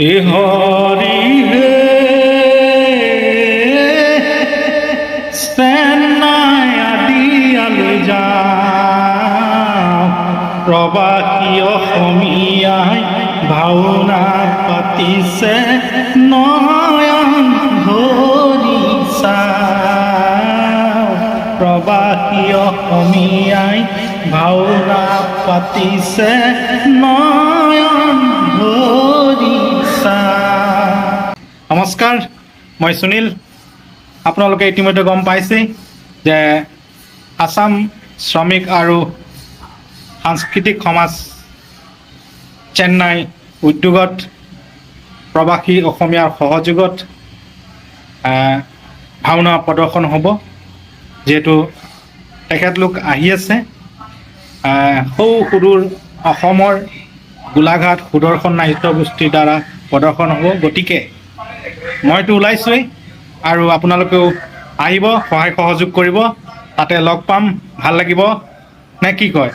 হে হৰি হে চেন্নাই আদিয়ালৈ যাওঁ প্ৰবাসী অসমীয়াই ভাওনা পাতিছে নয়ন ভৰি চাওঁ প্ৰবাসী অসমীয়াই ভাওনা পাতিছে নয়ন ভৰি চাওঁ। নমস্কাৰ, মই সুনীল। আপোনালোকে ইতিমধ্যে গম পাইছেই যে আসাম শ্ৰমিক আৰু সাংস্কৃতিক সমাজ চেন্নাই উদ্যোগত প্ৰবাসী অসমীয়াৰ সহযোগত ভাওনা প্ৰদৰ্শন হ'ব। যিহেতু তেখেতলোক আহি আছে সৌ সুদূৰ অসমৰ গোলাঘাট সুদৰ্শন নাট্য গোষ্ঠীৰ দ্বাৰা প্ৰদৰ্শন হ'ব। গতিকে মইতো ওলাইছোৱেই আৰু আপোনালোকেও আহিব, সহায় সহযোগ কৰিব, তাতে লগ পাম, ভাল লাগিব নে কি কয়?